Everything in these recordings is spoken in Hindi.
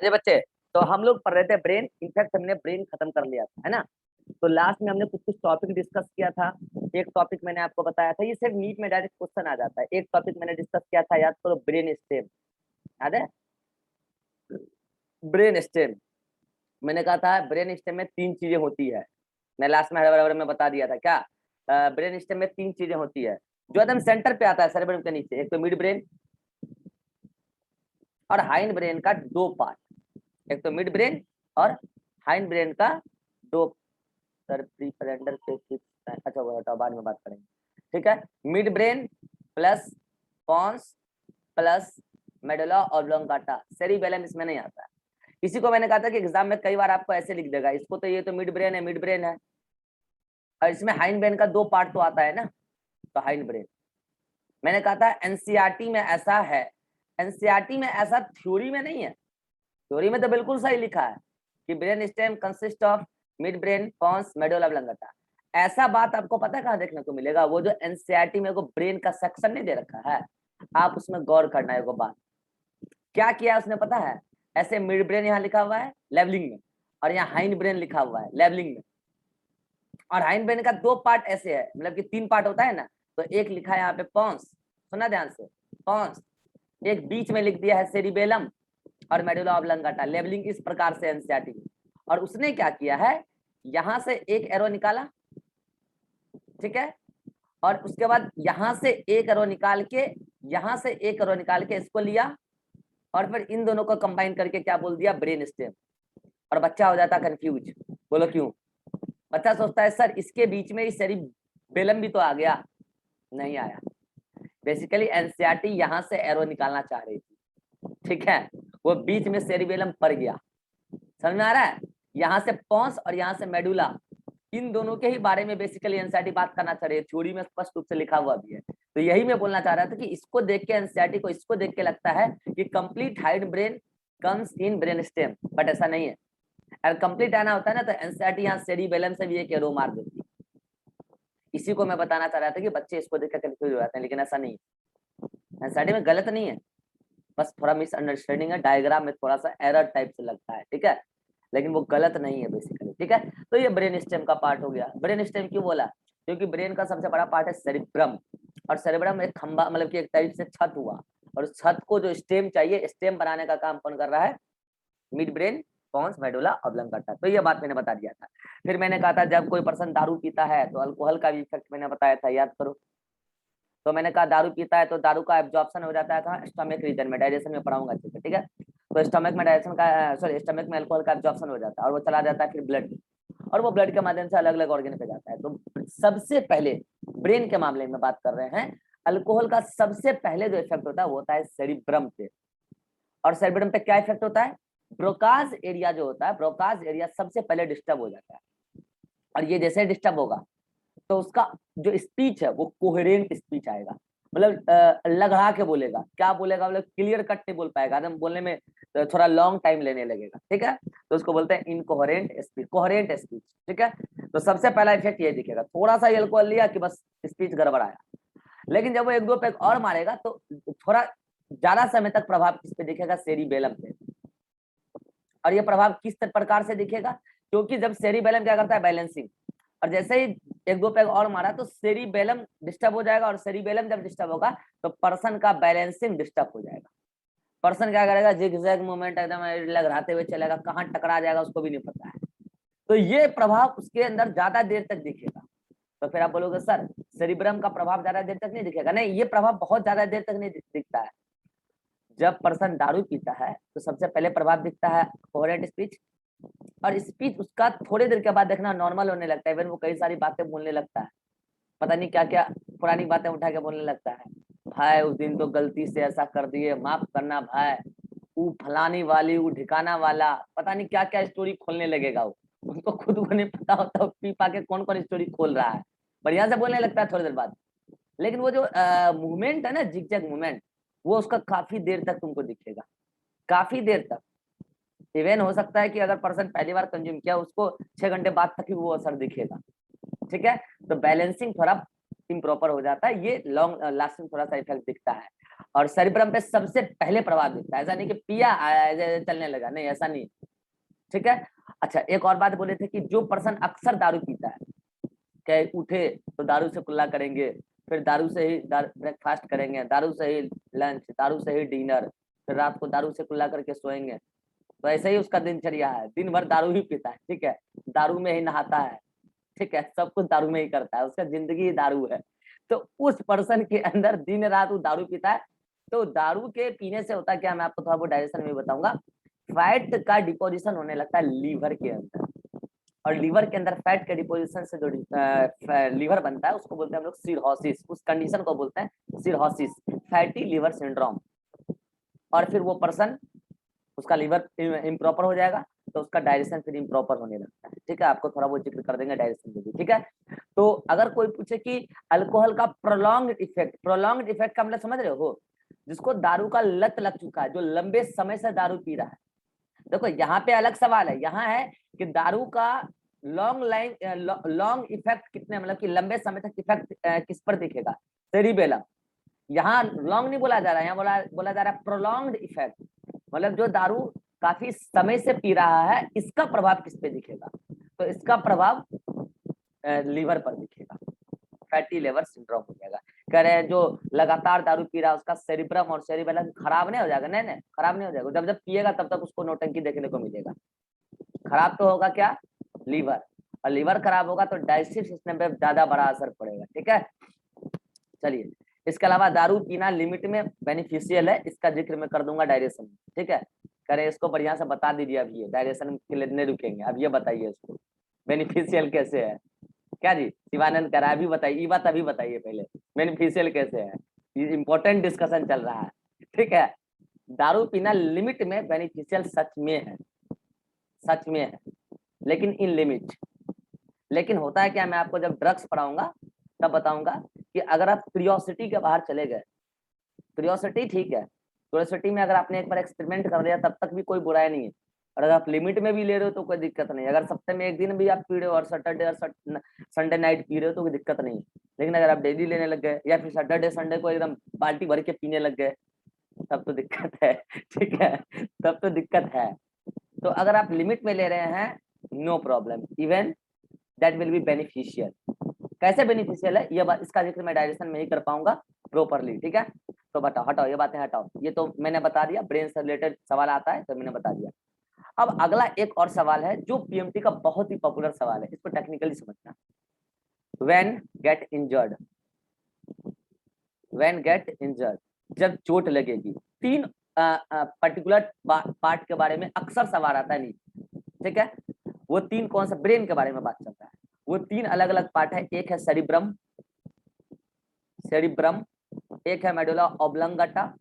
ये बच्चे, तो हम लोग पढ़ रहे थे ब्रेन, इनफैक्ट हमने ब्रेन खत्म कर लिया था, है ना। तो लास्ट में हमने कुछ कुछ टॉपिक डिस्कस किया था। एक टॉपिक मैंने आपको बताया था, ये सिर्फ नीट में डायरेक्ट क्वेश्चन आ जाता है। एक टॉपिक मैंने डिस्कस किया था, याद करो, ब्रेन स्टेम, याद है, ब्रेन स्टेम। मैंने कहा था ब्रेन स्टेम में 3 चीजें होती है। मैं लास्ट में बराबर में बता दिया था क्या, ब्रेन स्टेम में 3 चीजें होती है जो एकदम सेंटर पे आता है सेरेब्रम के नीचे। एक तो मिड ब्रेन और हाइंड ब्रेन का 2 पार्ट, एक तो मिड ब्रेन और हाइंड ब्रेन का 2। सर प्रीफ्रेंडर पे अच्छा वो हटाओ, बाद में बात करेंगे, ठीक है। Mid brain plus pons plus medulla oblongata, cerebellum इसमें नहीं आता है। इसी को मैंने कहा था कि एग्जाम में कई बार आपको ऐसे लिख देगा, इसको तो ये तो मिड ब्रेन है, मिड ब्रेन है, और इसमें हाइंड ब्रेन का 2 पार्ट तो आता है ना, तो हाइंड ब्रेन। मैंने कहा था एनसीईआरटी में ऐसा है, एनसीईआरटी में ऐसा थ्योरी में नहीं है। थ्योरी में तो बिल्कुल सही लिखा है कि brain stem consist of mid brain pons medulla oblongata. ऐसा बात आपको पता है कहाँ देखने को मिलेगा, वो जो एनसीईआरटी में को ब्रेन का सेक्शन नहीं दे रखा है, आप उसमें गौर करना है। वो बात क्या किया उसने पता है, ऐसे मिड ब्रेन यहाँ लिखा हुआ है लेवलिंग में, और यहाँ हाइंड ब्रेन लिखा हुआ है लेवलिंग में। और हाइंड ब्रेन का 2 पार्ट ऐसे है, मतलब कि 3 पार्ट होता है ना, तो एक लिखा है यहाँ पे पॉन्स, सुना ध्यान से, पॉन्स। एक बीच में लिख दिया है सेरिबेलम और मेडुला ऑब्लोंगाटा, लेवलिंग इस प्रकार से एनसीईआरटी में। और उसने क्या किया है, यहां से एक एरो निकाला, ठीक है, और उसके बाद यहां से एक एरो निकाल के, यहां से एक एरो निकाल के इसको लिया, और फिर इन दोनों को कंबाइन करके क्या बोल दिया, ब्रेन स्टेम। और बच्चा हो जाता कंफ्यूज, बोलो क्यों। बच्चा सोचता है सर इसके बीच में ही सेरिबेलम भी तो आ गया, नहीं आया। बेसिकली एनसीईआरटी यहां से एरो निकालना चाह रही थी, ठीक है, वो बीच में सेरिबेलम पड़ गया। समझ में आ रहा है, यहाँ से पॉन्स और यहाँ से मेडुला, इन दोनों के ही बारे में बेसिकली एनसीईआरटी बात करना चाह रही है, थ्योरी में स्पष्ट रूप से लिखा हुआ भी है। तो यही मैं बोलना चाह रहा था कि इसको देख के एनसीईआरटी को इसको देख के लगता है कि complete hide brain comes in brain stem, but ऐसा नहीं है। अगर कंप्लीट आना होता है ना तो एनसीईआरटी यहाँ सेरिबेलम से भी एक एरो मार देती। इसी को मैं बताना चाह रहा था कि बच्चे इसको देख कर कंफ्यूज हो जाते हैं, लेकिन ऐसा नहीं है, एनसीईआरटी में गलत नहीं है, बस थोड़ा मिसअंडरस्टैंडिंग है, डायग्राम में थोड़ा सा एरर टाइप से लगता है, ठीक है, लेकिन वो गलत नहीं है बेसिकली, ठीक है। तो ये ब्रेन स्टेम का पार्ट हो गया। ब्रेन स्टेम क्यों बोला, क्योंकि ब्रेन का सबसे बड़ा पार्ट है सेरिब्रम, और सेरिब्रम एक खंबा, मतलब कि एक टाइप से छत हुआ, और उस छत को जो स्टेम चाहिए, स्टेम बनाने का काम कौन कर रहा है, mid brain pons medulla oblongata. तो ये बात मैंने बता दिया था। फिर मैंने कहा था जब कोई पर्सन दारू पीता है तो अल्कोहल का भी इफेक्ट मैंने बताया था, याद करो। तो मैंने कहा दारू पीता है तो दारू का एब्जॉर्प्शन हो जाता है कहाँ, स्टमक रीजन में, डाइजेशन में पढ़ाऊंगा, ठीक है। तो स्टमक में डाइजेशन का, सॉरी, स्टमक में अल्कोहल का एब्जॉर्प्शन हो जाता है और वो चला जाता है फिर ब्लड में, और वो ब्लड के माध्यम से अलग अलग ऑर्गन पे जाता है। तो सबसे पहले ब्रेन के मामले में बात कर रहे हैं, अल्कोहल का सबसे पहले जो इफेक्ट होता है वो होता है सेरिब्रम पे। और सेरिब्रम पे क्या इफेक्ट होता है, ब्रोकाज एरिया जो होता है, ब्रोकाज एरिया सबसे पहले डिस्टर्ब हो जाता है। और ये जैसे डिस्टर्ब होगा तो उसका जो स्पीच है वो कोहेरेंट स्पीच आएगा, मतलब लगड़ा के बोलेगा, क्या बोलेगा, मतलब क्लियर कट नहीं बोल पाएगा, एकदम बोलने में थोड़ा लॉन्ग टाइम लेने लगेगा, ठीक है। तो उसको बोलते हैं इनकोहेरेंट स्पीच, कोहेरेंट स्पीच, ठीक है। तो सबसे पहला इफेक्ट ये दिखेगा, थोड़ा सा अल्कोहल लिया कि बस स्पीच गड़बड़ाया। लेकिन जब वो 1-2 पैक और मारेगा तो थोड़ा ज्यादा समय तक प्रभाव किस पे दिखेगा, सेरिबेलम पे। और ये प्रभाव किस प्रकार से दिखेगा, क्योंकि जब सेरिबेलम क्या करता है, बैलेंसिंग, और जैसे ही 1-2 पैग और मारा तो सेरिबेलम डिस्टर्ब हो जाएगा, और सेरिबेलम जब डिस्टर्ब होगा तो पर्सन का बैलेंसिंग डिस्टर्ब हो जाएगा। पर्सन क्या करेगा, जिगजैग मूवमेंट एकदम लगराते हुए चलेगा, कहाँ टकरा जाएगा उसको भी नहीं पता है। तो ये प्रभाव उसके अंदर ज्यादा देर तक दिखेगा। तो फिर आप बोलोगे सर सेरिब्रम का प्रभाव ज्यादा देर तक नहीं दिखेगा, नहीं, ये प्रभाव बहुत ज्यादा देर तक नहीं दिखता है। जब पर्सन दारू पीता है तो सबसे पहले प्रभाव दिखता है कोहेरेंट स्पीच, और स्पीच उसका थोड़ी देर के बाद देखना नॉर्मल होने लगता है, इवन वो कई सारी बातें बोलने लगता है, पता नहीं क्या क्या पुरानी बातें उठा के बोलने लगता है, भाई उस दिन तो गलती से ऐसा कर दिए, माफ करना भाई, वो फलानी वाली, वो ठिकाना वाला, पता नहीं क्या क्या स्टोरी खोलने लगेगा वो, उसको खुद को नहीं पता होता पी पा के कौन कौन स्टोरी खोल रहा है, बढ़िया से बोलने लगता है थोड़ी देर बाद। लेकिन वो जो मूवमेंट है ना, जिगजैग मूवमेंट, वो उसका काफी देर तक तुमको दिखेगा, काफी देर तक। इवन हो सकता है कि अगर पर्सन पहली बार कंज्यूम किया उसको 6 घंटे बाद तक ही वो असर दिखेगा, ठीक है। तो बैलेंसिंग थोड़ा इम्प्रॉपर हो जाता है, ये लॉन्ग लास्टिंग थोड़ा सा इफेक्ट दिखता है। और सेरिब्रम पे सबसे पहले प्रभाव दिखता है। ऐसा नहीं कि पिया चलने लगा, नहीं ऐसा नहीं, ठीक है। अच्छा, एक और बात बोले थे कि जो पर्सन अक्सर दारू पीता है, क्या उठे तो दारू से कुल्ला करेंगे, फिर दारू से ही ब्रेकफास्ट करेंगे, दारू से ही लंच, दारू से ही डिनर, फिर रात को दारू से कुल्ला करके सोएंगे, तो ऐसे ही उसका दिनचर्या है, दिन भर दारू ही पीता है, ठीक है, दारू में ही नहाता है, ठीक है, सब कुछ दारू में ही करता है, उसका जिंदगी ही दारू है। तो उस पर्सन के अंदर दिन रात वो दारू पीता है। तो दारू के पीने से होता क्या, मैं आपको थोड़ा बहुत डाइजेशन में बताऊंगा। फैट का डिपोजिशन होने लगता है लीवर के अंदर, और लीवर के अंदर फैट के डिपोजिशन से जो लीवर बनता है उसको बोलते हैं हम लोग सिरहोसिस, उस कंडीशन को बोलते हैं सिरहोसिस, फैटी लीवर सिंड्रोम। और फिर वो पर्सन, उसका लीवर इम्प्रॉपर हो जाएगा, तो उसका डाइजेशन फिर इम्प्रॉपर होने लगता है, ठीक है। आपको थोड़ा बहुत जिक्र कर देंगे डाइजेशन में भी, ठीक है। तो अगर कोई पूछे कि अल्कोहल का प्रोलॉन्ग्ड इफेक्ट का मतलब समझ रहे हो, जिसको दारू का लत लग चुका है, जो लंबे समय से दारू पी रहा है। देखो यहाँ पे अलग सवाल है, यहाँ है कि दारू का लॉन्ग इफेक्ट कितने, मतलब कि लंबे समय तक इफेक्ट किस पर दिखेगा, सेरिबेलम। यहाँ लॉन्ग नहीं बोला जा रहा है, यहाँ बोला जा रहा है प्रोलॉन्ग्ड इफेक्ट, मतलब जो दारू काफी समय से पी रहा है, इसका प्रभाव किस पे दिखेगा, तो इसका प्रभाव लीवर पर दिखेगा, फैटी लिवर सिंड्रोम हो जाएगा। कह रहे हैं जो लगातार दारू पी रहा है उसका सेरिब्रम और सेरिबेलम खराब नहीं हो जाएगा, नहीं नहीं खराब नहीं हो जाएगा, जब जब पिएगा तब तक उसको नौटंकी देखने को मिलेगा। खराब तो होगा क्या, लीवर, और लीवर खराब होगा तो डाइजेस्टिव सिस्टम पे ज्यादा बड़ा असर पड़ेगा, ठीक है। चलिए, इसके अलावा दारू पीना लिमिट में बेनिफिशियल है, इसका जिक्र मैं कर दूंगा डायरेक्शन में, ठीक है। करे इसको बढ़िया से बता दीजिए, अब ये डायरेक्शन के लिए नहीं रुकेंगे, अब ये बताइए इसको बेनिफिशियल कैसे है, क्या जी शिवानंद कह रहा है, अभी बताइए, ये बात अभी बताइए पहले, बेनिफिशियल कैसे है, ये इंपॉर्टेंट डिस्कशन चल रहा है, ठीक है। दारू पीना लिमिट में बेनिफिशियल सच में है, सच में है, लेकिन इन लिमिट। लेकिन होता है क्या, मैं आपको जब ड्रग्स पढ़ाऊंगा तब बताऊंगा कि अगर आप क्यूरियोसिटी के बाहर चले गए, क्यूरियोसिटी ठीक है, क्यूरियोसिटी में अगर आपने एक बार एक्सपेरिमेंट कर लिया तब तक भी कोई बुराई नहीं है, और अगर आप लिमिट में भी ले रहे हो तो कोई दिक्कत नहीं, अगर सप्ताह में एक दिन भी आप पी रहे हो और सैटरडे और संडे नाइट पी रहे हो तो कोई दिक्कत नहीं है। लेकिन अगर आप डेली लेने लग गए या फिर सैटरडे संडे को एकदम बाल्टी भर के पीने लग गए, तब तो दिक्कत है, ठीक है, तब तो दिक्कत है। तो अगर आप लिमिट में ले रहे हैं, no problem, even that will be beneficial. कैसे बेनिफिशियल है ये बात, इसका जिक्र मैं डायरेक्शन में ही कर पाऊंगा प्रॉपरली, ठीक है। तो बताओ, हटाओ ये बातें हटाओ, ये तो मैंने बता दिया, ब्रेन से रिलेटेड सवाल आता है तो मैंने बता दिया। अब अगला एक और सवाल है जो पीएमटी का बहुत ही पॉपुलर सवाल है, इसको टेक्निकली समझना। When get injured, when get injured, जब चोट लगेगी, तीन पर्टिकुलर पार्ट के बारे में अक्सर सवाल आता है, नहीं, ठीक है। वो तीन कौन सा, ब्रेन के बारे में बात चलता है, वो तीन अलग अलग पार्ट है, एक है सेरिब्रम, सेरिब्रम, एक है मेडुला ऑब्लंगाटा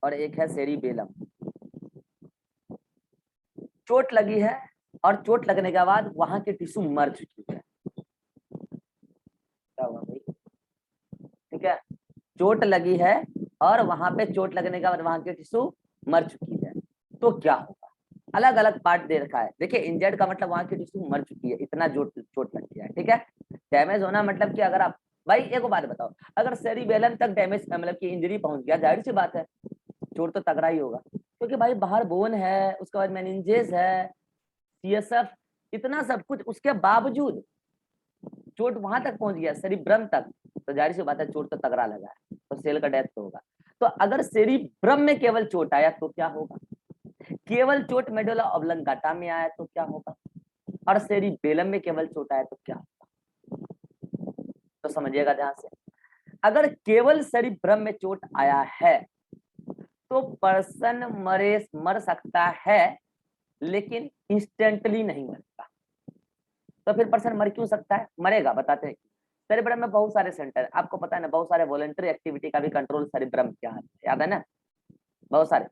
और एक है सेरिबेलम। चोट लगी है और चोट लगने के बाद वहां की टिश्यू मर चुकी है, क्या हुआ भाई, ठीक है, चोट लगी है और वहां पे चोट लगने के बाद वहां की टिश्यू मर चुकी है, तो क्या होगा। अलग अलग पार्ट दे रखा है, देखिए इंजर्ड का मतलब वहां की टिश्यू मर चुकी है, इतना चोट लग गया है, ठीक है। डैमेज होना मतलब कि अगर आप, भाई एक बात बताओ, अगर सेरिबेलम तक डैमेज मतलब कि इंजरी पहुंच गया, जाहिर सी बात है चोट तो तगड़ा ही होगा, क्योंकि भाई बाहर बोन है, उसके बाद मेनिंजेस है, सीएसएफ, इतना सब कुछ, उसके बावजूद चोट वहां तक पहुंच गया, सेरिब्रम तक, तो जाहिर सी बात है चोट तो तगड़ा लगा है, तो सेल का डेथ तो होगा। तो अगर सेरिब्रम में केवल चोट आया तो क्या होगा, केवल चोट मेडुला ऑब्लंगाटा में आया तो क्या होगा, और सेरिबेलम में केवल चोट आया तो क्या होगा, तो समझिएगा ध्यान से। अगर केवल सेरिब्रम में चोट आया है तो पर्सन मर सकता है, लेकिन इंस्टेंटली नहीं मरेगा। तो फिर पर्सन मर क्यों सकता है, मरेगा, बताते हैं। सेरिब्रम में बहुत सारे सेंटर है, आपको पता है ना, बहुत सारे वॉलंटरी एक्टिविटी का भी कंट्रोल सेरिब्रम क्या है, याद है ना, बहुत सारे।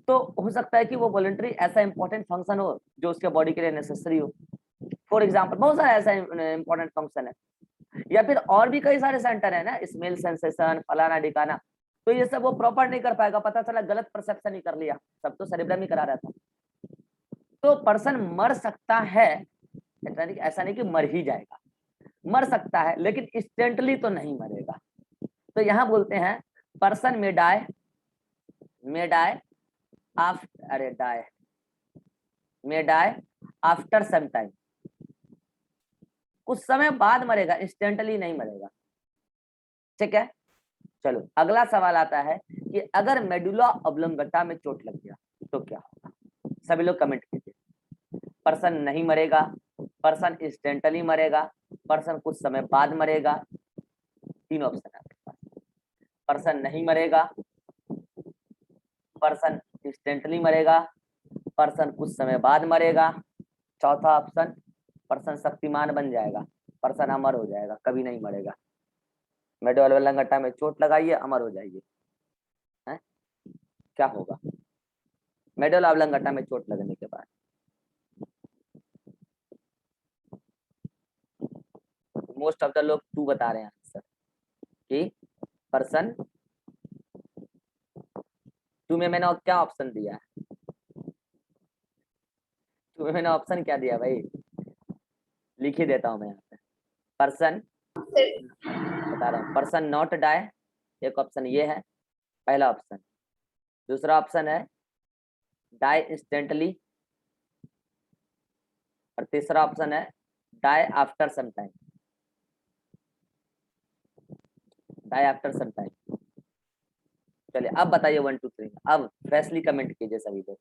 तो हो सकता है कि वो वॉलंटरी ऐसा इंपॉर्टेंट फंक्शन हो जो उसके बॉडी के लिए नेसेसरी हो, फॉर एग्जाम्पल बहुत सारा ऐसा इंपॉर्टेंट फंक्शन है, या फिर और भी कई सारे सेंटर है ना, स्मेल सेंसेशन फलाना डिकाना, तो ये सब वो प्रॉपर नहीं कर पाएगा, पता चला गलत परसेप्शन ही कर लिया, सब तो सेरिब्रम ही करा रहा था। तो पर्सन मर सकता है, ऐसा नहीं कि मर ही जाएगा, मर सकता है लेकिन इंस्टेंटली तो नहीं मरेगा। तो यहाँ बोलते हैं पर्सन में डाई मे डाई अरे die may die after some time, कुछ समय बाद मरेगा, इंस्टेंटली नहीं मरेगा। ठीक है, चलो अगला सवाल आता है कि अगर मेडुला ऑब्लोंगेटा में चोट लग गया तो क्या होगा। सभी लोग कमेंट कीजिए। पर्सन नहीं मरेगा, पर्सन इंस्टेंटली मरेगा, पर्सन कुछ समय बाद मरेगा। तीन ऑप्शन है आपके पास। पर्सन नहीं मरेगा, पर्सन इंस्टेंटली मरेगा, पर्सन कुछ समय बाद मरेगा, चौथा ऑप्शन पर्सन शक्तिमान बन जाएगा, पर्सन अमर हो जाएगा, कभी नहीं मरेगा। मेडुला ऑब्लोंगेटा में चोट लगाइए, अमर हो जाइए। है क्या होगा मेडुला ऑब्लोंगेटा में चोट लगने के बाद? मोस्ट ऑफ द लोग टू बता रहे हैं आंसर कि पर्सन। टू में मैंने क्या ऑप्शन दिया है? टू में मैंने ऑप्शन क्या दिया भाई, लिख ही देता हूं मैं यहाँ पे। पर्सन बता रहा हूँ, पर्सन नॉट डाई, एक ऑप्शन ये है, पहला ऑप्शन। दूसरा ऑप्शन है डाई इंस्टेंटली, और तीसरा ऑप्शन है die after some time. Die after some time. चलिए अब बताइए 1 2 3, अब फ्रेशली कमेंट कीजिए सभी लोग,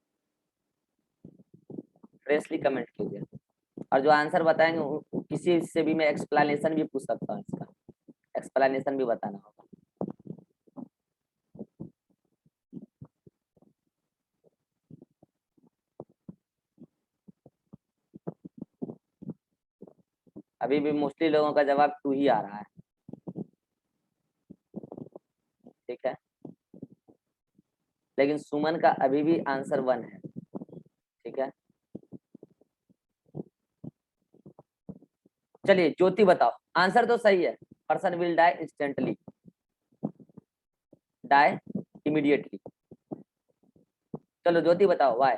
फ्रेशली कमेंट कीजिए। और जो आंसर बताएंगे किसी से भी मैं एक्सप्लेनेशन भी पूछ सकता हूँ, इसका एक्सप्लेनेशन भी बताना होगा। अभी भी मोस्टली लोगों का जवाब टू ही आ रहा है। ठीक है, लेकिन सुमन का अभी भी आंसर 1 है। ठीक है, चलिए ज्योति बताओ, आंसर तो सही है, person will die instantly, die immediately. चलो ज्योति बताओ व्हाई।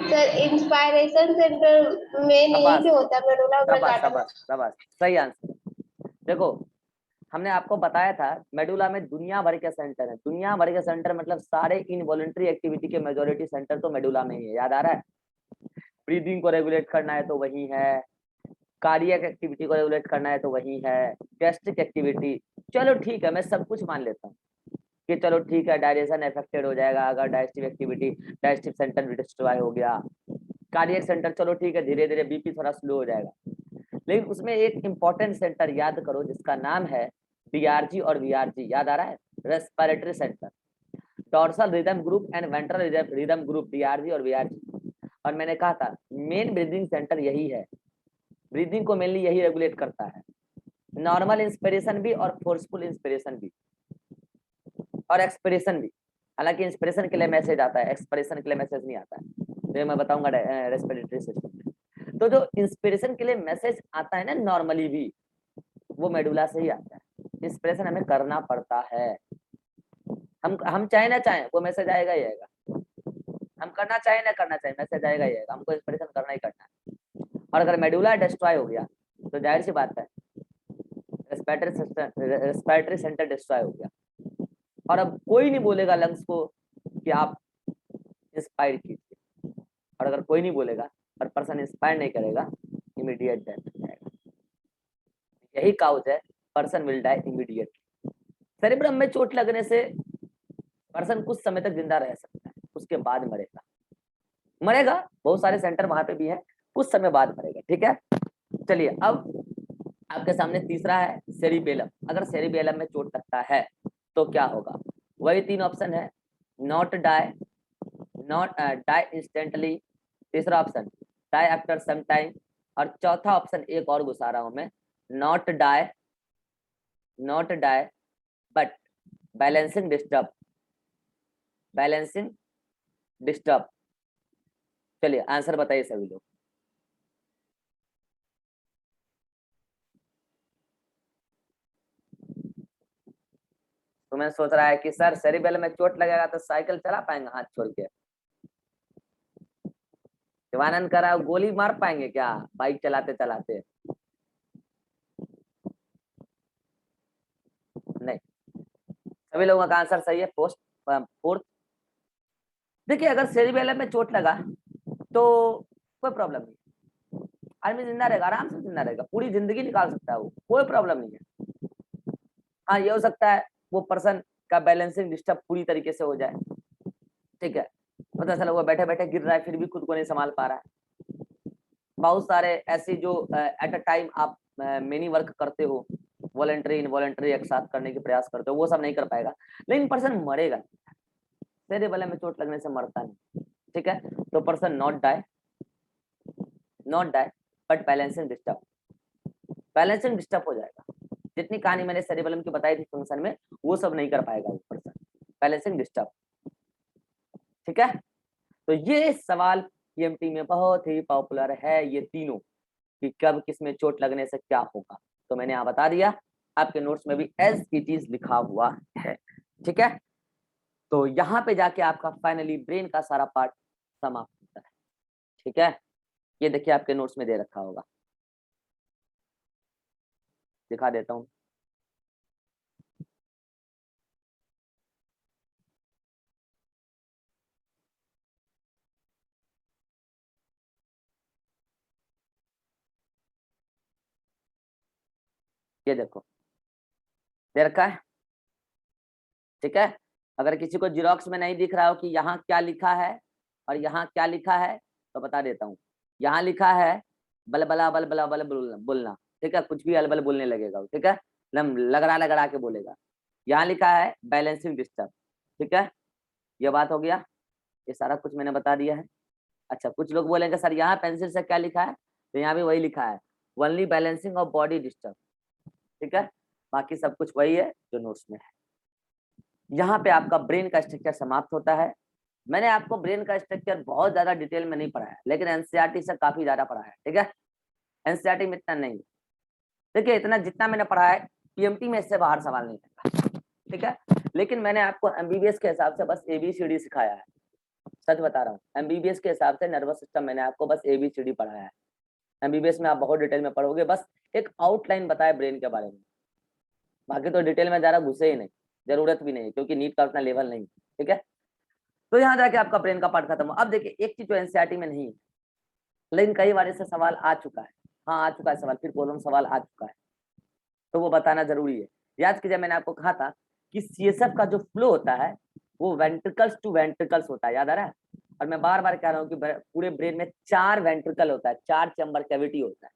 सर इंस्पायरेशन सेंटर में नहीं होता मेडुला ऑब्लोंगेटा में। शाबाश, सही आंसर। देखो हमने आपको बताया था मेडुला में दुनिया भर के सेंटर है, दुनिया भर के सेंटर मतलब सारे इनवॉलंटरी एक्टिविटी के मेजोरिटी सेंटर तो मेडुला में ही है, याद आ रहा है। ब्रीदिंग को रेगुलेट करना है तो वही है, कार्डियक एक्टिविटी को रेगुलेट करना है तो वही है, गैस्ट्रिक एक्टिविटी। चलो ठीक है, मैं सब कुछ मान लेता हूँ कि चलो ठीक है, डाइजेशन अफेक्टेड हो जाएगा अगर डाइजेस्टिव एक्टिविटी, डाइजेस्टिव सेंटर भी डिस्ट्रॉय हो गया, कार्डियक सेंटर चलो ठीक है, धीरे धीरे बीपी थोड़ा स्लो हो जाएगा। लेकिन उसमें एक इंपॉर्टेंट सेंटर याद करो जिसका नाम है डीआरजी और वीआरजी, याद आ रहा है, respiratory centre, dorsal rhythm group and ventral rhythm group, DRG और वीआरजी। और मैंने कहा था मेन ब्रीदिंग सेंटर यही है, ब्रीदिंग को मेनली यही रेगुलेट करता है, नॉर्मल इंस्पिरेशन भी और फोर्सफुल इंस्पिरेशन भी और एक्सपिरेशन भी। हालांकि इंस्पिरेशन के लिए मैसेज आता है, एक्सपिरेशन के लिए मैसेज नहीं आता है, तो मैं बताऊंगा रेस्पिरेटरी सिस्टम में। तो जो इंस्पिरेशन के लिए मैसेज आता है ना नॉर्मली भी, वो मेडुला से ही आता है। इंस्पिरेशन हमें करना पड़ता है, हम चाहे ना चाहे वो मैसेज आएगा ही आएगा, हम करना चाहे ना करना चाहे मैसेज आएगा ही आएगा, हमको इंस्पिरेशन करना ही करना है। और अगर मेडुला डिस्ट्रॉय हो गया तो जाहिर सी बात है रेस्पिरेटरी सेंटर डिस्ट्रॉय हो गया, और अब कोई नहीं बोलेगा लंग्स को कि आप इंस्पायर कीजिए, और अगर कोई नहीं बोलेगा और पर्सन इंस्पायर नहीं करेगा, इमीडिएट डेथ हो जाएगा। यही काउज है person will die immediately. Cerebrum में चोट लगने से पर्सन कुछ समय तक जिंदा रह सकता है, उसके बाद मरेगा, बहुत सारे सेंटर वहां पे भी है, कुछ समय बाद मरेगा। ठीक है, चलिए अब आपके सामने तीसरा है सेरिबेलम। अगर सेरिबेलम में चोट लगता है तो क्या होगा? वही तीन ऑप्शन है, not die, not die instantly, तीसरा option die after some time, और चौथा ऑप्शन एक और घुसा रहा हूं मैं, not die but balancing disturb. चलिए आंसर बताइए सभी लोग। तो मैं सोच रहा है कि सर सेरिबेलम में चोट लगेगा तो साइकिल चला पाएंगे हाथ छोड़ के? शिवानंद करा गोली मार पाएंगे क्या बाइक चलाते चलाते? नहीं। सभी लोगों का आंसर सही है, पोस्ट फोर्थ। देखिए अगर सेरिबेलम में चोट लगा तो कोई प्रॉब्लम नहीं, आदमी जिंदा रहेगा, आराम से जिंदा रहेगा, पूरी जिंदगी निकाल सकता है वो, कोई प्रॉब्लम नहीं है। हाँ ये हो सकता है वो पर्सन का बैलेंसिंग डिस्टर्ब पूरी तरीके से हो जाए, ठीक है, पता चला वो बैठे बैठे गिर रहा है फिर भी खुद को नहीं संभाल पा रहा है। बहुत सारे ऐसी जो एट अ टाइम आप मेनी वर्क करते हो, वॉलंटरी इनवॉलंटरी एक साथ करने के प्रयास करते हो, वो सब नहीं कर पाएगा, लेकिन पर्सन मरेगा, सेरिबेलम में चोट लगने से मरता नहीं, ठीक है। तो person not die, not die but balancing disturb, balancing disturb हो जाएगा। जितनी कहानी मैंने सेरिबेलम की बताई थी फंक्शन में, वो सब नहीं कर पाएगा वो पर्सन, बैलेंसिंग डिस्टर्ब, ठीक है। तो ये सवाल पीएमटी में बहुत ही पॉपुलर है, ये तीनों, कि कब किसमें चोट लगने से क्या होगा, तो मैंने यहाँ बता दिया, आपके नोट्स में भी एज इट इज लिखा हुआ है, ठीक है। तो यहाँ पे जाके आपका फाइनली ब्रेन का सारा पार्ट समाप्त होता है, ठीक है। ये देखिए आपके नोट्स में दे रखा होगा, दिखा देता हूँ। ये देखो दे रखा है, ठीक है। अगर किसी को जीरोक्स में नहीं दिख रहा हो कि यहाँ क्या लिखा है और यहाँ क्या लिखा है, तो बता देता हूँ। यहाँ लिखा है बलबला बलबला बल बोलना, ठीक है, कुछ भी अलबल बोलने लगेगा, ठीक है, लगड़ा लगड़ा के बोलेगा। यहाँ लिखा है बैलेंसिंग डिस्टर्ब, ठीक है, ये बात हो गया, ये सारा कुछ मैंने बता दिया है। अच्छा कुछ लोग बोलेंगे सर यहाँ पेंसिल से क्या लिखा है, तो यहाँ भी वही लिखा है, only balancing of body disturb, ठीक है, बाकी सब कुछ वही है जो नोट्स में है। यहाँ पे आपका ब्रेन का स्ट्रक्चर समाप्त होता है। मैंने आपको ब्रेन का स्ट्रक्चर बहुत ज्यादा डिटेल में नहीं पढ़ाया, लेकिन एनसीईआरटी से काफी ज्यादा पढ़ा है, ठीक है, एनसीईआरटी में इतना नहीं। देखिए इतना जितना मैंने पढ़ा है पीएमटी में इससे बाहर सवाल नहीं आता, ठीक है, लेकिन मैंने आपको एमबीबीएस के हिसाब से बस एबीसीडी सिखाया है, सच बता रहा हूँ, एमबीबीएस के हिसाब से नर्वस सिस्टम मैंने आपको बस एबीसीडी पढ़ाया है। एमबीबीएस में आप बहुत डिटेल में पढ़ोगे, बस एक आउटलाइन बताया ब्रेन के बारे में, बाकी तो डिटेल में ज्यादा घुसे ही नहीं, जरूरत भी नहीं, क्योंकि नीट का उतना लेवल नहीं, ठीक है। तो यहाँ जाके आपका ब्रेन का पार्ट खत्म हो। अब देखिए एक चीज जो एनसीईआरटी में नहीं है, लेकिन कई बार इससे सवाल आ चुका है, हाँ आ चुका है सवाल, फिर कॉलम सवाल आ चुका है, तो वो बताना जरूरी है। याद कीजिए मैंने आपको कहा था कि सीएसएफ का जो फ्लो होता है वो वेंट्रिकल्स टू वेंट्रिकल्स होता है, याद आ रहा है। और मैं बार बार कह रहा हूँ कि पूरे ब्रेन में 4 वेंट्रिकल होता है, 4 चैम्बर कैविटी होता है,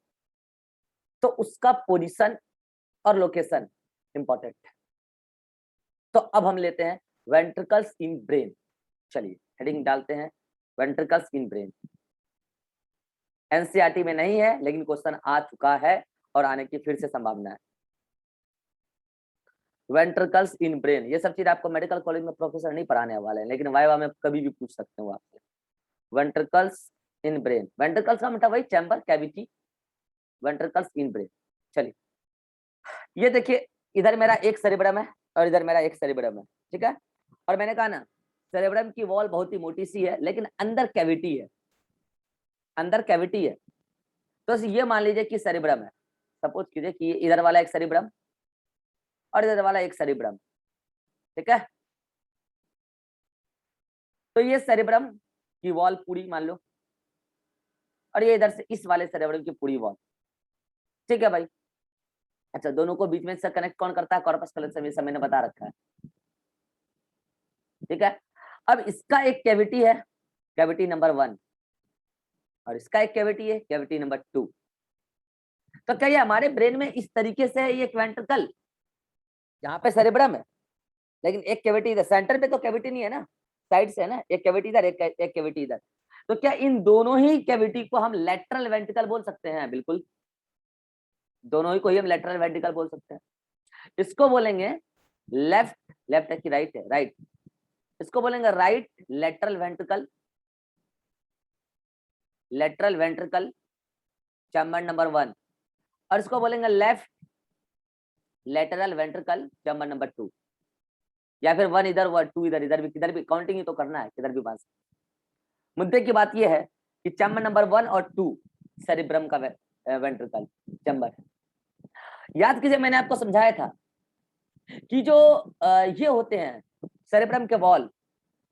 तो उसका पोजीशन और लोकेशन इंपॉर्टेंट है। तो अब हम लेते हैं वेंट्रिकल्स इन ब्रेन, चलिए हेडिंग डालते हैं वेंट्रिकल्स इन ब्रेन। एनसीईआरटी में नहीं है लेकिन क्वेश्चन आ चुका है और आने की फिर से संभावना है। वेंट्रिकल्स इन ब्रेन, ये सब चीज आपको मेडिकल कॉलेज में प्रोफेसर नहीं पढ़ाने वाले हैं, लेकिन वाइवा में कभी भी पूछ सकते हो आपसे। वेंट्रिकल्स इन ब्रेन, वेंट्रिकल्स का मतलब वही chamber cavity, ventricles in brain. चलिए ये देखिए इधर मेरा एक सेरेब्रम है और इधर मेरा एक सेरेब्रम है, ठीक है, और मैंने कहा ना सेरेब्रम की वॉल बहुत ही मोटी सी है लेकिन अंदर कैविटी है, अंदर कैविटी है। तो ये मान लीजिए कि सेरेब्रम है, सपोज कीजिए कि इधर वाला एक सेरेब्रम और इधर वाला एक सेरेब्रम, ठीक है। तो ये सेरेब्रम की वॉल पूरी मान लो और ये इधर से इस वाले सेरेब्रम की पूरी वॉल, ठीक है भाई। अच्छा दोनों को बीच में से कनेक्ट कौन करता है, कॉर्पस कलोसम, ये सब मैंने बता रखा है, ठीक है। अब इसका एक कैविटी है, कैविटी नंबर 1, और इसका एक कैविटी है, कैविटी नंबर 2। तो क्या ये हमारे ब्रेन में इस तरीके से है, ये वेंट्रिकल यहाँ पे सेरेब्रम है लेकिन एक कैविटी इधर, सेंटर पे तो कैविटी नहीं है ना, साइड से है ना, एक कैविटी इधर एक कैविटी इधर। तो क्या इन दोनों ही कैविटी को हम लेटरल वेंट्रिकल बोल सकते हैं? बिल्कुल, दोनों ही को ही हम लेटरल वेंट्रिकल बोल सकते हैं। इसको बोलेंगे लेफ्ट, लेफ्ट है कि राइट है, राइट, इसको बोलेंगे right lateral ventricle, lateral ventricle chamber number 1, और इसको बोलेंगे left lateral ventricle chamber number 2, या फिर 1 इधर 1 2 इधर, इधर भी किधर भी काउंटिंग ही तो करना है, किधर भी पास। मुद्दे की बात यह है कि चैम्बर नंबर 1 और 2 सेरिब्रम का वेंट्रिकल चैम्बर है। याद कीजिए मैंने आपको समझाया था कि जो ये होते हैं सेरेब्रम के वॉल,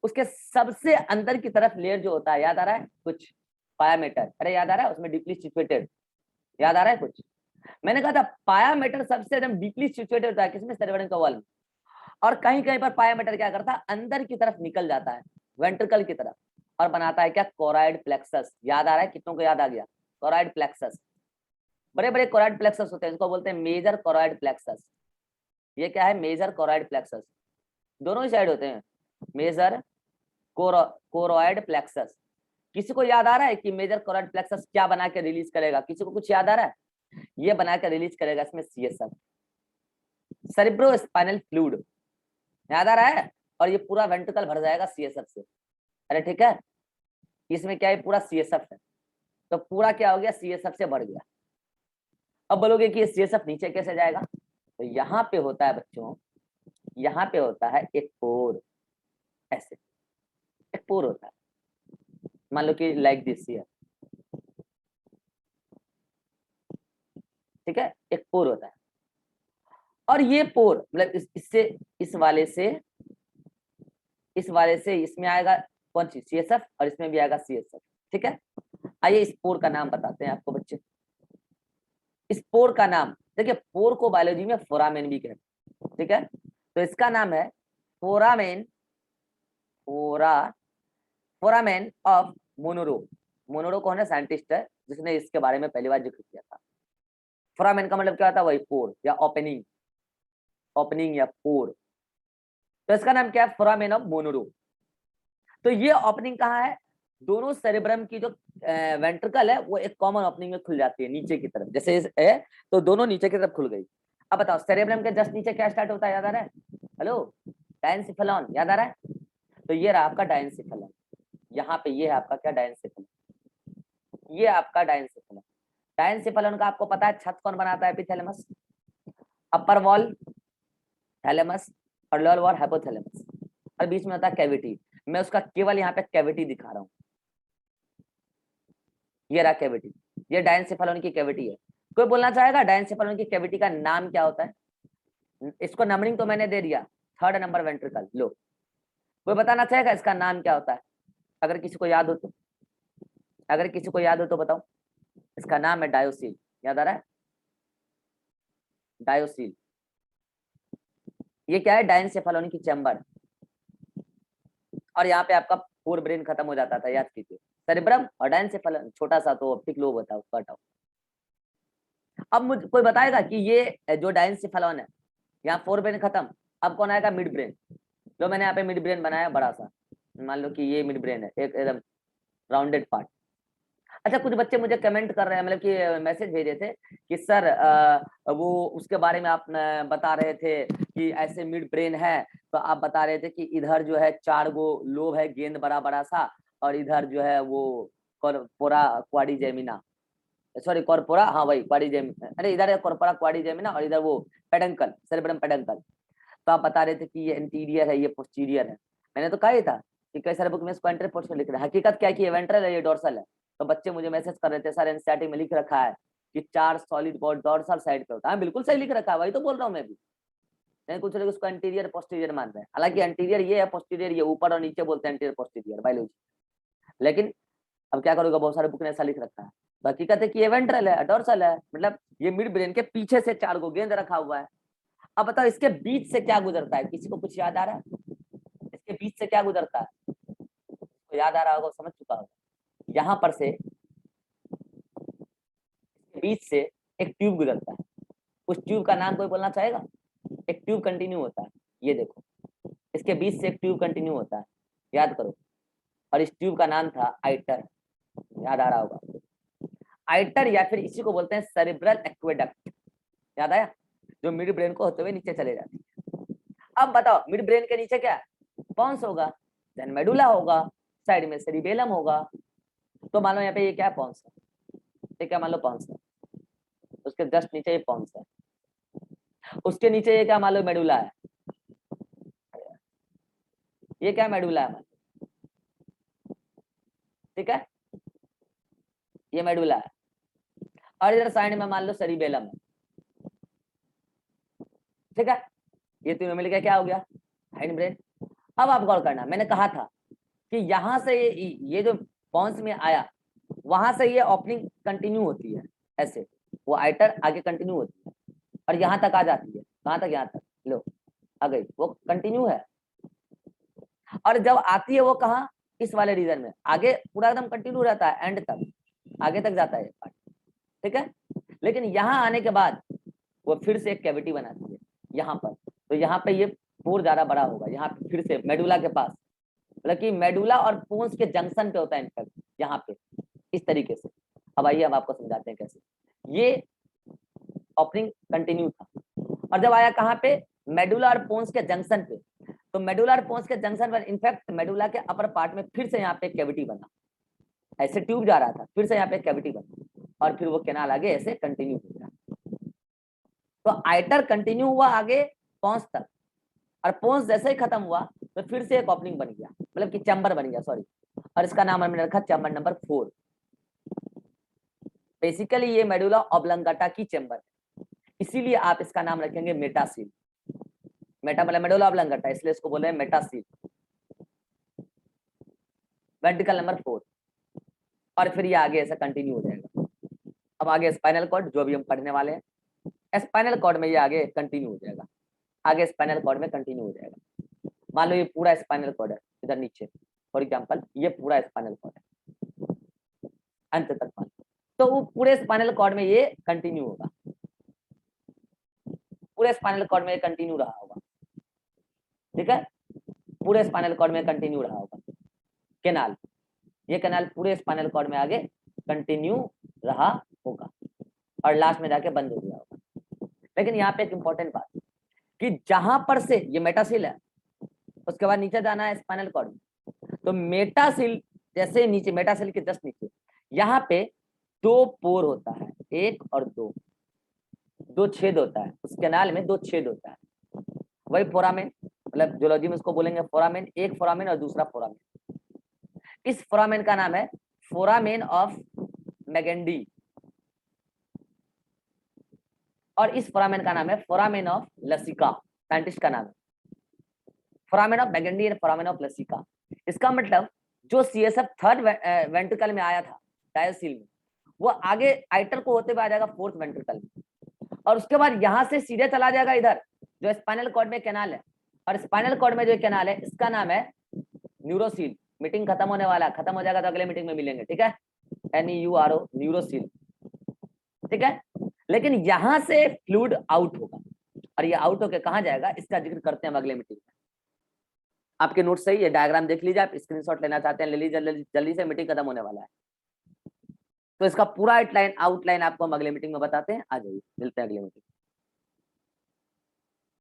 उसके सबसे अंदर की तरफ लेयर जो होता है, याद आ रहा है कुछ, पायामेटर, अरे याद आ रहा है, उसमें डीपली सिचुएटेड, याद आ रहा है कुछ, मैंने कहा था पायामेटर सबसे एकदम डीपली सिचुएटेड होता है किसमें, सेरेब्रम के वॉल में। और कहीं कहीं पर पायामेटर क्या करता है, अंदर की तरफ निकल जाता है वेंट्रिकल की तरफ और बनाता है क्या, कोराइड प्लेक्सस। याद आ रहा है कितनों को, याद आ गया, कोराइड प्लेक्सस, बड़े बड़े कोराइड प्लेक्सस होते हैं, इसको बोलते हैं मेजर कोराइड प्लेक्सस। ये क्या है, मेजर कोराइड प्लेक्सस, दोनों ही साइड होते हैं, मेजर कोरोइड प्लेक्सस। किसी को याद आ रहा है कि मेजर कोराइड प्लेक्सस क्या बना के रिलीज करेगा, किसी को कुछ याद आ रहा है, ये बना के रिलीज करेगा इसमें सीएसएफ, सेरिब्रो स्पाइनल फ्लूइड, याद आ रहा है, और ये पूरा वेंट्रिकल भर जाएगा सीएसएफ से। अरे ठीक है, इसमें क्या है, पूरा सीएसएफ है, तो पूरा क्या हो गया, सीएसएफ से भर गया। अब बोलोगे कि ये सीएसएफ नीचे कैसे जाएगा, तो यहाँ पे होता है बच्चों, यहाँ पे होता है एक पोर, ऐसे एक पोर होता है, मान लो कि लाइक दिस हियर, ठीक है, एक पोर होता है। और ये पोर मतलब इससे इस वाले से इसमें आएगा कौन सी, सीएसएफ, और इसमें भी आएगा सीएसएफ, ठीक है। आइए इस पोर का नाम बताते हैं आपको बच्चे। इस पोर का नाम देखिए, पोर को बायोलॉजी में फोरामेन भी कहते हैं, ठीक है, तो इसका नाम है फोरामेन, फोरामेन ऑफ मोनोरो। मोनोरो कौन है, साइंटिस्ट है जिसने इसके बारे में पहली बार जिक्र किया था। फोरामेन का मतलब क्या होता है, वही पोर या ओपनिंग, ओपनिंग या पोर, तो इसका नाम क्या है, फोरामेन ऑफ मोनोरो। तो ये ओपनिंग कहाँ है, दोनों सेरेब्रम की जो वेंट्रिकल है वो एक कॉमन ओपनिंग में खुल जाती है नीचे की तरफ, जैसे है तो दोनों नीचे की तरफ खुल गई। अब बताओ सेरेब्रम के जस्ट नीचे क्या स्टार्ट होता है, याद आ रहा है, हेलो, डायनसिफेलॉन, याद आ रहा है, तो ये रहा आपका डायनसिफेलॉन, यहाँ पे ये है आपका क्या, डायनसिफेलॉन, ये आपका डायनसिफेलॉन। डायनसिफेलॉन का आपको पता है छत कौन बनाता है, एपिथैलेमस, अपर वॉल थैलेमस और लोअर वॉल हाइपोथैलेमस, और बीच में होता है कैविटी। मैं उसका केवल यहाँ पे कैविटी दिखा रहा हूँ, ये रहा कैविटी, ये डायनसिफेलॉन की कैविटी है। कोई बोलना चाहेगा डायनसिफेलॉन की कैविटी का नाम क्या होता है, इसको नंबरिंग तो मैंने दे दिया, 3rd नंबर वेंट्रिकल, लो कोई बताना चाहेगा इसका नाम क्या होता है, अगर किसी को याद हो तो, अगर किसी को याद हो तो बताओ। इसका नाम है डायोसील, याद आ रहा है, डायोसील। ये क्या है, डायनसेफेलॉन की चैम्बर, और यहाँ पे आपका फोर ब्रेन खत्म हो जाता था, याद कीजिए, सेरेब्रम और डायनसेफेलॉन छोटा सा तो ऑप्टिक लोब होता है, उसका हटाओ। अब मुझे कोई बताएगा कि ये जो डायनसेफेलॉन है, यहाँ फोर ब्रेन खत्म, अब कौन आएगा, मिड ब्रेन। लो मैंने यहाँ पे मिड ब्रेन बनाया बड़ा सा, मान लो कि ये मिड ब्रेन है, एक एकदम राउंडेड पार्ट। अच्छा कुछ बच्चे मुझे कमेंट कर रहे हैं, मतलब कि मैसेज भेजे थे कि सर वो उसके बारे में आप बता रहे थे कि ऐसे मिड ब्रेन है, तो आप बता रहे थे कि इधर जो है 4 गो लोब है, गेंद बड़ा बड़ा सा, और इधर जो है वो कॉर्पोरा क्वाड्रिजेमिना, सॉरी कॉर्पोरा, हाँ वही क्वाड्रिजेमिना, अरे इधर है कॉर्पोरा क्वाड्रिजेमिना, और इधर वो पेडंकल, सेरेब्रम पेडंकल। तो आप बता रहे थे कि ये इंटीरियर है, ये पोस्टीरियर है। मैंने तो कहा ही था कि कई सारे बुक में इसको एंट्री पोर्शन लिख रहे हैं, हकीकत क्या है कि ये वेंट्रल है, ये डोर्सल है। तो बच्चे मुझे मैसेज कर रहे थे सर एनसीईआरटी में लिख रखा है कि 4 सॉलिड बॉडी डोर्सल साइड पे होता है, बिल्कुल सही लिख रखा है, वही तो बोल रहा हूँ मैं भी। नहीं कुछ लोग उसको एंटीरियर पोस्टीरियर मान रहे हैं, हालांकि एंटीरियर ये है, पोस्टीरियर ये, ऊपर और नीचे बोलते हैं एंटीरियर पोस्टीरियर बायोलॉजी। लेकिन अब क्या करोगे, बहुत सारे बुक ने ऐसा लिख रखा है। तो हकीकत है कि ये वेंट्रल है, डोर्सल है, मतलब ये मिड ब्रेन के पीछे से 4 गो गेंद रखा हुआ है। अब बताओ इसके बीच से क्या गुजरता है, किसी को कुछ याद आ रहा है, इसके बीच से क्या गुजरता है, तो याद आ रहा होगा, समझ चुका होगा। यहाँ पर से बीच से एक ट्यूब गुजरता है, उस ट्यूब का नाम कोई बोलना चाहेगा, एक ट्यूब कंटिन्यू होता है, ये देखो इसके बीच से एक ट्यूब कंटिन्यू होता है, याद करो, और इस ट्यूब का नाम था आइटर, याद आ रहा होगा, आइटर, या फिर इसी को बोलते हैं सेरिब्रल एक्वेडक्ट, याद आया, जो मिड ब्रेन को होते हुए नीचे चले जाती है। अब बताओ मिड ब्रेन के नीचे क्या, पॉन्स होगा, देन मेडुला होगा, साइड में सेरिबेलम होगा। तो मान लो यहाँ पे ये क्या है, पॉन्स है, ये क्या मान लो पॉन्स है, उसके जस्ट नीचे ये पॉन्स है, उसके नीचे ये क्या मान लो मेडुला है, ये क्या मेडुला है, ठीक है, ये मेडुला है, और इधर साइड में मान लो सेरिबेलम है, ठीक है, ये तीनों मिलकर क्या हो गया, हाइंड ब्रेन। अब आप गौर करना, मैंने कहा था कि यहाँ से ये जो पॉन्स में आया, वहां से ये ओपनिंग कंटिन्यू होती है, ऐसे वो आइटर आगे कंटिन्यू होती है और यहाँ तक आ जाती है। कहाँ तक, यहाँ तक, लो आ गई, वो कंटिन्यू है। और जब आती है वो कहाँ, इस वाले रीजन में, आगे पूरा एकदम कंटिन्यू रहता है, एंड तक आगे तक जाता है पार्ट, ठीक है। लेकिन यहाँ आने के बाद वो फिर से एक कैविटी बनाती है यहाँ पर, तो यहाँ पे ये पोर ज्यादा बड़ा होगा, यहाँ पे फिर से मेडुला के पास, मतलब कि मेडुला और पोन्स के जंक्शन पे होता है इनफैक्ट, यहाँ पे इस तरीके से। अब आइए हम आपको समझाते हैं कैसे। ये ओपनिंग कंटिन्यू था और जब आया कहाँ पे, मेडुला और पोन्स के जंक्शन पे, तो मेडुला और पोन्स के जंक्शन पर इनफैक्ट मेडुला के अपर पार्ट में फिर से यहाँ पे कैविटी बना, ऐसे ट्यूब जा रहा था, फिर से यहाँ पे कैविटी बना और फिर वो कैनाल आगे ऐसे कंटिन्यू हो गया। तो आइटर कंटिन्यू हुआ आगे पोन्स तक, और पोन्स जैसे ही खत्म हुआ तो फिर से एक ओपनिंग बन गया, मतलब कि चैम्बर बन गया, सॉरी, और इसका नाम हमने रखा चैम्बर नंबर 4। बेसिकली ये मेडुला ऑब्लंगाटा की चैम्बर है, इसीलिए आप इसका नाम रखेंगे मेटासील। मेटा मतलब मेडुला ऑब्लंगाटा, इसलिए इसको बोले मेटासील। वेंट्रिकल नंबर 4, और फिर ये आगे ऐसा कंटिन्यू हो जाएगा। अब आगे स्पाइनल कॉर्ड, जो भी हम पढ़ने वाले हैं, स्पाइनल कॉर्ड में ये आगे कंटिन्यू हो जाएगा, आगे स्पाइनल कॉर्ड में कंटिन्यू हो जाएगा। मान लो ये पूरा स्पाइनल कॉर्ड है इधर नीचे, फॉर एग्जांपल ये पूरा स्पाइनल कॉर्ड है अंत तक मान, तो वो पूरे स्पाइनल कॉर्ड में ये कंटिन्यू होगा, पूरे स्पाइनल कॉर्ड में कंटिन्यू रहा होगा, ठीक है, पूरे स्पाइनल कॉर्ड में कंटिन्यू रहा होगा कैनाल, ये कैनाल पूरे स्पाइनल कॉर्ड में आगे कंटिन्यू रहा होगा और लास्ट में जाके बंद हो गया होगा। लेकिन यहाँ पे एक इंपॉर्टेंट बात कि जहां पर से ये मेटासिल है, उसके बाद नीचे जाना है स्पाइनल कॉर्ड में, तो मेटासिल जैसे नीचे, मेटासिल के जस्ट नीचे यहाँ पे 2 पोर होता है, 1 और 2, 2 छेद होता है उस कैनाल में, 2 छेद होता है, वही फोरामेन, मतलब जूलॉजी में उसको बोलेंगे फोरामेन, एक फोरामेन और दूसरा फोरामेन। इस फोरामेन का नाम है फोरामेन ऑफ मैगेंडी, और इस फोरामेन का नाम है फोरामेन ऑफ लसिका, साइंटिस्ट का नाम है foramen of Magendie and foramen of Luschka. इसका मतलब जो सीएसएफ थर्ड वेंट्रिकल में आया था डायोसिल में, वो आगे आइटर को होते हुए आ जाएगा 4th वेंट्रिकल में, और उसके बाद यहाँ से सीधे चला जाएगा इधर जो स्पाइनल कॉर्ड में कैनाल है, और स्पाइनल कॉर्ड में जो कैनाल है इसका नाम है न्यूरोसील। मीटिंग खत्म होने वाला, खत्म हो जाएगा तो अगले मीटिंग में मिलेंगे, ठीक है, NEURO, न्यूरोसील, ठीक है। लेकिन यहाँ से फ्लूइड आउट होगा, और ये आउट होकर कहाँ जाएगा इसका जिक्र करते हैं हम अगले मीटिंग में। आपके नोट सही है, डायग्राम देख लीजिए, आप स्क्रीनशॉट लेना चाहते हैं ले लीजिए, जल्दी से, मीटिंग खत्म होने वाला है। तो इसका पूरा आउटलाइन आपको हम अगले मीटिंग में बताते हैं। आ जाइए, मिलते हैं अगले मीटिंग।